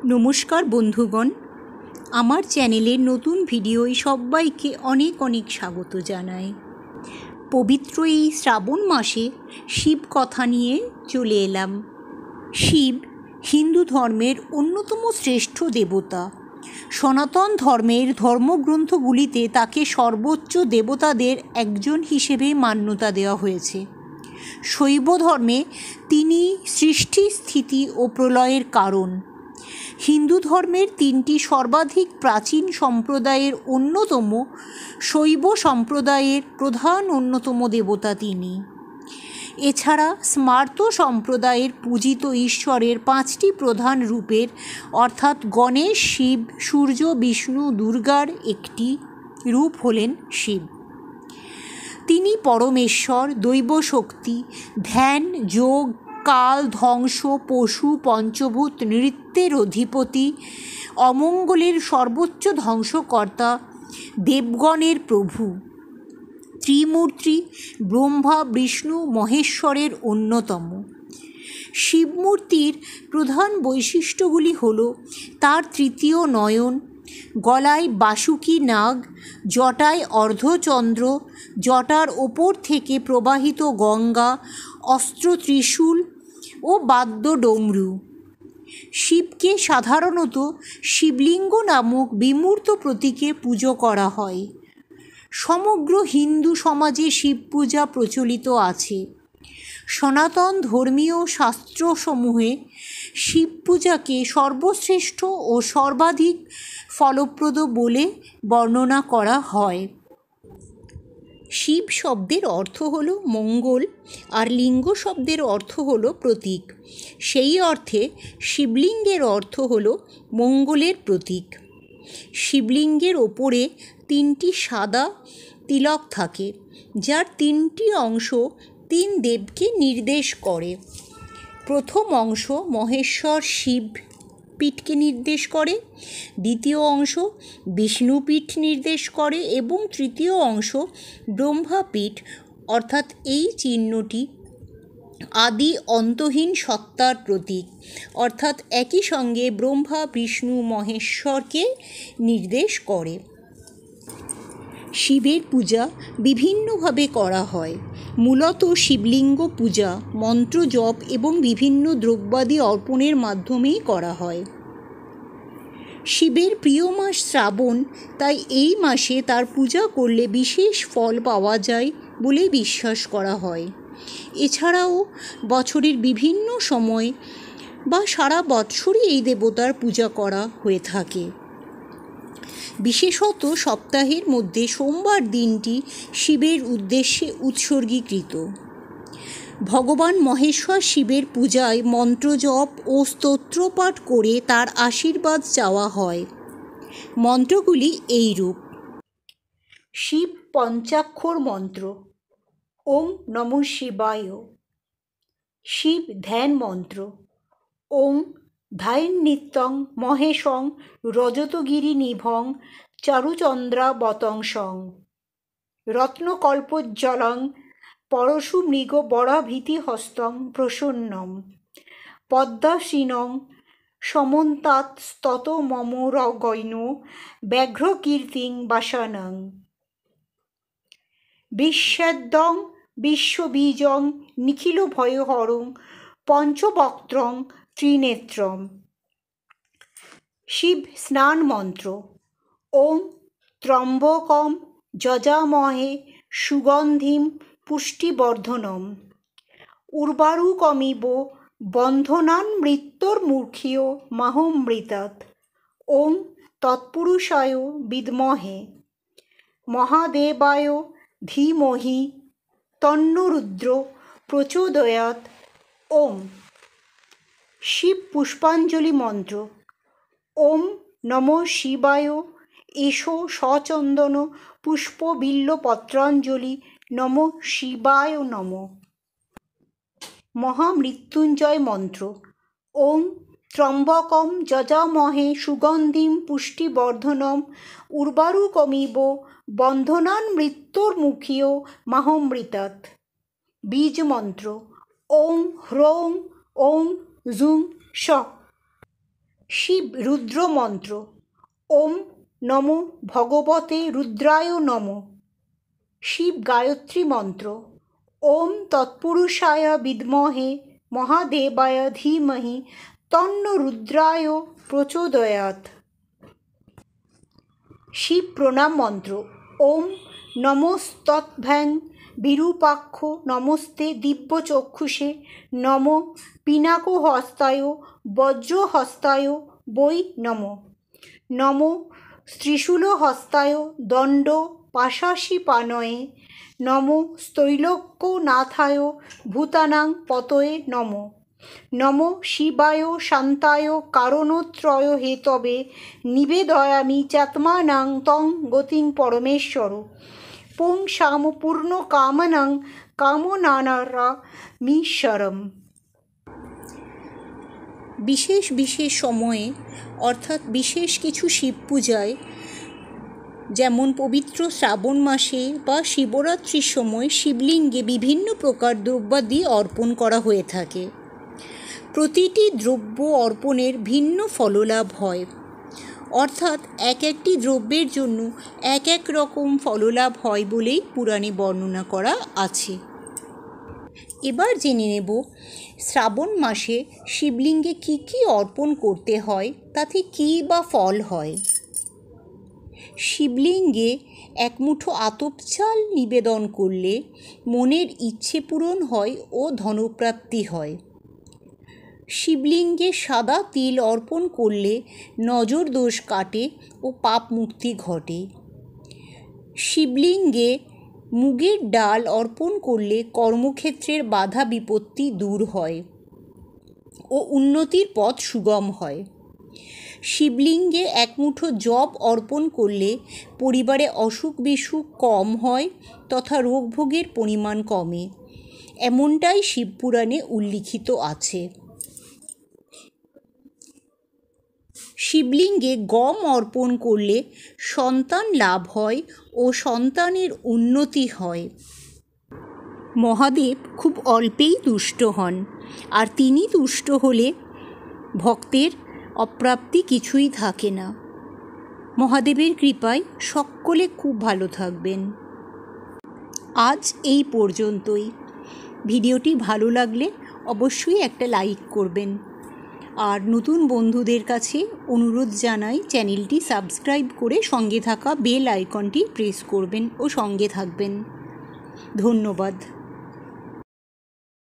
নমস্কার বন্ধুগণ, আমার চ্যানেলের নতুন ভিডিওয় সবাইকে অনেক অনেক স্বাগত জানাই। পবিত্র এই শ্রাবণ মাসে শিব কথা নিয়ে চলে এলাম। শিব হিন্দু ধর্মের অন্যতম শ্রেষ্ঠ দেবতা। সনাতন ধর্মের ধর্মগ্রন্থগুলিতে তাকে সর্বোচ্চ দেবতাদের একজন হিসেবে মান্যতা দেওয়া হয়েছে। শৈব ধর্মে তিনি সৃষ্টি, স্থিতি ও প্রলয়ের কারণ। হিন্দু ধর্মের তিনটি সর্বাধিক প্রাচীন সম্প্রদায়ের অন্যতম শৈব সম্প্রদায়ের প্রধান অন্যতম দেবতা তিনি। এছাড়া স্মার্ত সম্প্রদায়ের পূজিত ঈশ্বরের পাঁচটি প্রধান রূপের অর্থাৎ গণেশ, শিব, সূর্য, বিষ্ণু, দুর্গার একটি রূপ হলেন শিব। তিনি পরমেশ্বর, দৈব শক্তি, ধ্যান, যোগ, কাল, ধ্বংস, পশু, পঞ্চভূত, নৃত্যের অধিপতি, অমঙ্গলের সর্বোচ্চ ধ্বংসকর্তা, দেবগণের প্রভু, ত্রিমূর্তি ব্রহ্মা, বিষ্ণু, মহেশ্বরের অন্যতম। শিবমূর্তির প্রধান বৈশিষ্ট্যগুলি হল তার তৃতীয় নয়ন, গলায় বাসুকী নাগ, জটায় অর্ধচন্দ্র, জটার ওপর থেকে প্রবাহিত গঙ্গা, অস্ত্র ত্রিশূল ও বাদ্য ডমরু। শিবকে সাধারণত শিবলিঙ্গ নামক বিমূর্ত প্রতীকে পুজো করা হয়। সমগ্র হিন্দু সমাজে শিব পূজা প্রচলিত আছে। সনাতন ধর্মীয় শাস্ত্রসমূহে শিব পূজাকে সর্বশ্রেষ্ঠ ও সর্বাধিক ফলপ্রদ বলে বর্ণনা করা হয়। শিব শব্দের অর্থ হল মঙ্গল আর লিঙ্গ শব্দের অর্থ হল প্রতীক। সেই অর্থে শিবলিঙ্গের অর্থ হল মঙ্গলের প্রতীক। শিবলিঙ্গের ওপরে তিনটি সাদা তিলক থাকে, যার তিনটি অংশ তিন দেবকে নির্দেশ করে। প্রথম অংশ মহেশ্বর শিব পীঠকে নির্দেশ করে, দ্বিতীয় অংশ বিষ্ণুপীঠ নির্দেশ করে এবং তৃতীয় অংশ ব্রহ্মাপীঠ। অর্থাৎ এই চিহ্নটি আদি অন্তহীন সত্তার প্রতীক, অর্থাৎ একই সঙ্গে ব্রহ্মা, বিষ্ণু, মহেশ্বরকে নির্দেশ করে। শিবের পূজা বিভিন্নভাবে করা হয়। মূলত শিবলিঙ্গ পূজা মন্ত্র জপ এবং বিভিন্ন দ্রব্যাদি অর্পণের মাধ্যমেই করা হয়। শিবের প্রিয় মাস শ্রাবণ, তাই এই মাসে তার পূজা করলে বিশেষ ফল পাওয়া যায় বলে বিশ্বাস করা হয়। এছাড়াও বছরের বিভিন্ন সময় বা সারা বৎসরই এই দেবতার পূজা করা হয়ে থাকে। বিশেষত সপ্তাহের মধ্যে সোমবার দিনটি শিবের উদ্দেশ্যে উৎসর্গীকৃত। ভগবান মহেশ্বর শিবের পূজায় মন্ত্রজপ ও স্তোত্রপাঠ করে তার আশীর্বাদ চাওয়া হয়। মন্ত্রগুলি এইরূপ: শিব পঞ্চাক্ষর মন্ত্র, ওং নমঃ শিবায়। শিব ধ্যান মন্ত্র, ওং ধাইন্নিত্যং মহেশং রজতগিরিনিভং চারুচন্দ্রাবতংসং রত্নকল্পোজ্জ্বলং পরশুমৃগ বরাভীতিহস্তং প্রসন্নম পদ্মাসীনং সমন্তাৎস্তত মম রগৈন ব্যাঘ্রকীর্তিং বাসানং বিশ্বেদ্যং বিশ্ববীজং নিখিলভয়হরং পঞ্চবক্ত্রং ত্রিনেত্রম। শিব স্নান মন্ত্র, ওং ত্র্যম্বকম যজামহে সুগন্ধিম পুষ্টিবর্ধনম উর্বারুকমিব বন্ধনান্মৃত্যুর্মুখ্যো মাহমৃতাৎ। ওং তৎপুরুষায় বিদ্মহে মহাদেবায় ধীমহি তন্নো রুদ্র প্রচোদয়াৎ। ওম। শিব পুষ্পাঞ্জলি মন্ত্র, ওম নমঃ শিবায় এষো সচন্দন পুষ্প বিল্বপত্রাঞ্জলি নমঃ শিবায় নমঃ। মহামৃত্যুঞ্জয় মন্ত্র, ওং ত্র্যম্বকম যজামহে সুগন্ধিম পুষ্টিবর্ধনম উর্বারুকমিব বন্ধনান্মৃত্যুর্মুখ্যো মাহমৃতাৎ। বীজ মন্ত্র, ওং হ্রৌং ওং জুং স। শিব রুদ্র মন্ত্র। ওম নমো ভগবতে রুদ্রায় নমঃ। শিব গায়ত্রী মন্ত্র। ওম তৎপুরুষায় বিদ্মহে মহাদেবায় ধীমহি তন্নো রুদ্রায় প্রচোদয়াৎ। শিব প্রণাম মন্ত্র। ওম নমস্তৎভ্যাং বিরূপাক্ষ নমস্তে দিব্যচক্ষুষে নমো পিনাকহস্তায় বজ্রহস্তায় বৈ নমঃ। নমো ত্রিশূলহস্তায় দণ্ড পাশাশিপাণয়ে নমো স্তৈলোক্যনাথায় ভূতানাং পতয়ে নমঃ। নমো শিবায় শান্তায় কারণত্রয় হেতবে নিবেদয়ামি চাত্মানাং তং গতিং পরমেশ্বর। পুংসাম পূর্ণকামানাং কামনানারামীশ্বরম। বিশেষ বিশেষ সময়ে অর্থাৎ বিশেষ কিছু শিব পূজায়, যেমন পবিত্র শ্রাবণ মাসে বা শিবরাত্রির সময় শিবলিঙ্গে বিভিন্ন প্রকার দ্রব্যাদি অর্পণ করা হয়ে থাকে। প্রতিটি দ্রব্য অর্পণের ভিন্ন ফললাভ হয়, অর্থাৎ এক একটি দ্রব্যের জন্য এক এক রকম ফললাভ হয় বলেই পুরাণে বর্ণনা করা আছে। এবার জেনে নেব শ্রাবণ মাসে শিবলিঙ্গে কী কী অর্পণ করতে হয়, তাতে কী বা ফল হয়। শিবলিঙ্গে এক মুঠো আতপ চাল নিবেদন করলে মনের ইচ্ছে পূরণ হয় ও ধনপ্রাপ্তি হয়। শিবলিঙ্গে সাদা তিল অর্পণ করলে নজর দোষ কাটে ও পাপ মুক্তি ঘটে। শিবলিঙ্গে মুগের ডাল অর্পণ করলে কর্মক্ষেত্রের বাধা বিপত্তি দূর হয় ও উন্নতির পথ সুগম হয়। শিবলিঙ্গে এক মুঠো জব অর্পণ করলে পরিবারে অসুখ বিসুখ কম হয় তথা রোগভোগের পরিমাণ কমে, এমনটাই শিবপুরাণে উল্লিখিত আছে। শিবলিঙ্গে গম অর্পণ করলে সন্তান লাভ হয় ও সন্তানের উন্নতি হয়। মহাদেব খুব অল্পেই তুষ্ট হন, আর তিনি তুষ্ট হলে ভক্তের অপ্রাপ্তি কিছুই থাকে না। মহাদেবের কৃপায় সকলে খুব ভালো থাকবেন। আজ এই পর্যন্তই। ভিডিওটি ভালো লাগলে অবশ্যই একটা লাইক করবেন, আর নতুন বন্ধুদের কাছে অনুরোধ জানাই চ্যানেলটি সাবস্ক্রাইব করে সঙ্গে থাকা বেল আইকনটি প্রেস করবেন ও সঙ্গে থাকবেন। ধন্যবাদ।